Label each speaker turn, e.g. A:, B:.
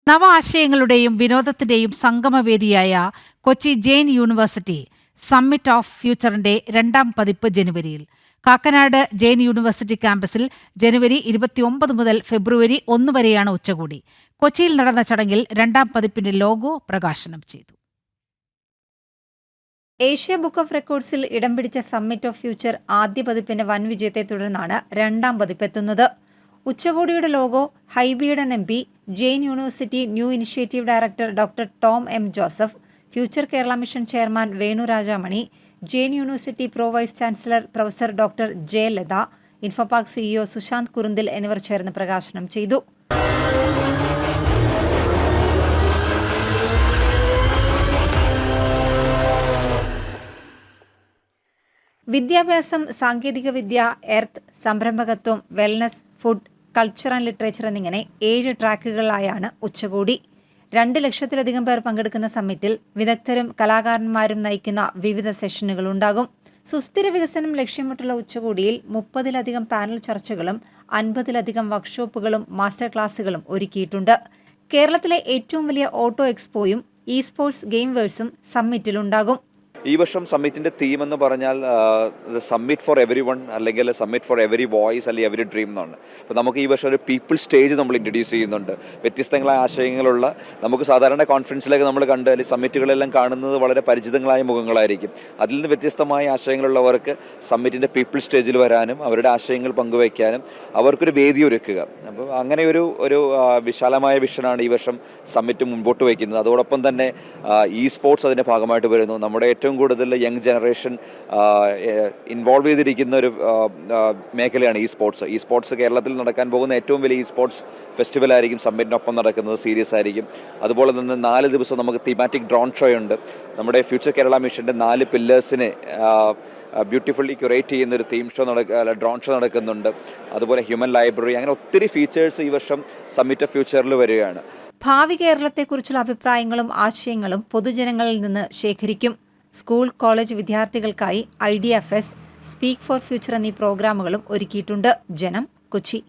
A: നവ ആശയങ്ങളുടെയും വിനോദത്തിന്റെയും സംഗമവേദിയായ Kochi Jain university summit of ഫ്യൂച്ചറിന്റെ 2ാം പതിപ്പ് ജനുവരിയിൽ. കാക്കനാട് ജെയിൻ യൂണിവേഴ്സിറ്റി ക്യാമ്പസിൽ ജനുവരി 29 മുതൽ ഫെബ്രുവരി 1 വരെയാണ് ഉച്ചകോടി. കൊച്ചിയിൽ നടന്ന ചടങ്ങിൽ 2ാം പതിപ്പിന്റെ ലോഗോ പ്രകാശനം ചെയ്തു.
B: ഏഷ്യ ബുക്ക് ഓഫ് റെക്കോർഡ്സിൽ ഇടം പിടിച്ച സമ്മിറ്റ് ഓഫ് ഫ്യൂച്ചർ ആദ്യ പതിപ്പിന്റെ വൻ വിജയത്തെ തുടർന്നാണ് 2ാം പതിപ്പെത്തുന്നത്. ഉച്ചകോടിയുടെ ലോഗോ ഹൈബിയുടെ MP, Jain university new initiative director doctor Tom M Joseph, future Kerala mission chairman Venu Rajamani, Jain university pro vice chancellor professor doctor Jayalatha, Infopark CEO Sushant Kurunthil എന്നിവർ ചേർന്ന് പ്രകാശനം ചെയ്തു. വിദ്യാഭ്യാസം, സാങ്കേതികവിദ്യ, എർത്ത്, സംരംഭകത്വം, wellness, food, culture and literature എന്നിങ്ങനെ 7 ട്രാക്കുകളിലായാണ് ഉച്ചകോടി. 2 ലക്ഷത്തിലധികം പേർ പങ്കെടുക്കുന്ന സമ്മിറ്റിൽ വിദഗ്ധരും കലാകാരന്മാരും നയിക്കുന്ന വിവിധ സെഷനുകൾ ഉണ്ടാകും. സുസ്ഥിര വികസനം ലക്ഷ്യമിട്ടുള്ള ഉച്ചകോടിയിൽ 30-ലധികം പാനൽ ചർച്ചകളും 50-ലധികം വർക്ക്ഷോപ്പുകളും മാസ്റ്റർ ക്ലാസുകളും ഒരുക്കിയിട്ടുണ്ട്. കേരളത്തിലെ ഏറ്റവും വലിയ ഓട്ടോ എക്സ്പോയും സ്പോർട്സ് ഗെയിം വേഴ്സും സമ്മിറ്റിലുണ്ടാകും.
C: ഈ വർഷം സമ്മിറ്റിൻ്റെ തീം എന്ന് പറഞ്ഞാൽ സമ്മിറ്റ് ഫോർ എവരി വൺ, അല്ലെങ്കിൽ സമ്മിറ്റ് ഫോർ എവരി വോയിസ്, അല്ലെങ്കിൽ എവരി ഡ്രീം എന്നാണ്. അപ്പോൾ നമുക്ക് ഈ വർഷം ഒരു പീപ്പിൾ സ്റ്റേജ് നമ്മൾ ഇൻട്രൊഡ്യൂസ് ചെയ്യുന്നുണ്ട്. വ്യത്യസ്തങ്ങളായ ആശയങ്ങളുള്ള, നമുക്ക് സാധാരണ കോൺഫറൻസിലൊക്കെ നമ്മൾ കണ്ട് അല്ലെങ്കിൽ സമ്മിറ്റുകളെല്ലാം കാണുന്നത് വളരെ പരിചിതങ്ങളായ മുഖങ്ങളായിരിക്കും. അതിൽ നിന്ന് വ്യത്യസ്തമായ ആശയങ്ങളുള്ളവർക്ക് സമ്മിറ്റിൻ്റെ പീപ്പിൾ സ്റ്റേജിൽ വരാനും അവരുടെ ആശയങ്ങൾ പങ്കുവയ്ക്കാനും അവർക്കൊരു വേദി ഒരുക്കുക. അപ്പോൾ അങ്ങനെ ഒരു വിശാലമായ വിഷനാണ് ഈ വർഷം സമ്മിറ്റ് മുൻപോട്ട് വയ്ക്കുന്നത്. അതോടൊപ്പം തന്നെ സ്പോർട്സ് അതിൻ്റെ ഭാഗമായിട്ട് വരുന്നു. നമ്മുടെ ഏറ്റവും കൂടുതൽ യങ് ജനറേഷൻ ഇൻവോൾവ് ചെയ്തിരിക്കുന്ന ഒരു മേഖലയാണ് സ്പോർട്സ്. കേരളത്തിൽ നടക്കാൻ പോകുന്ന ഏറ്റവും വലിയ സ്പോർട്സ് ഫെസ്റ്റിവൽ ആയിരിക്കും സമ്മിറ്റിനൊപ്പം നടക്കുന്നത്. സീരിയസ് ആയിരിക്കും. അതുപോലെ തന്നെ 4 ദിവസം നമുക്ക് തീമാറ്റിക് ഡ്രോൺ ഷോ ഉണ്ട്. നമ്മുടെ ഫ്യൂച്ചർ കേരള മിഷൻ്റെ 4 പില്ലേഴ്സിനെ ബ്യൂട്ടിഫുള്ളി ക്യൂറേറ്റ് ചെയ്യുന്ന ഒരു ഡ്രോൺ ഷോ നടക്കുന്നുണ്ട്. അതുപോലെ ഹ്യൂമൻ ലൈബ്രറി, അങ്ങനെ ഒത്തിരി ഫീച്ചേഴ്സ് ഈ വർഷം സമ്മിറ്റ് ഓഫ് ഫ്യൂച്ചറിൽ വരികയാണ്.
B: ഭാവി കേരളത്തെക്കുറിച്ചുള്ള അഭിപ്രായങ്ങളും ആശയങ്ങളും പൊതുജനങ്ങളിൽ നിന്ന് ശേഖരിക്കും. സ്കൂൾ, കോളേജ് വിദ്യാർത്ഥികൾക്കായി IDFS, സ്പീക്ക് ഫോർ ഫ്യൂച്ചർ എന്നീ പ്രോഗ്രാമുകളും ഒരുക്കിയിട്ടുണ്ട്. ജനം, കൊച്ചി.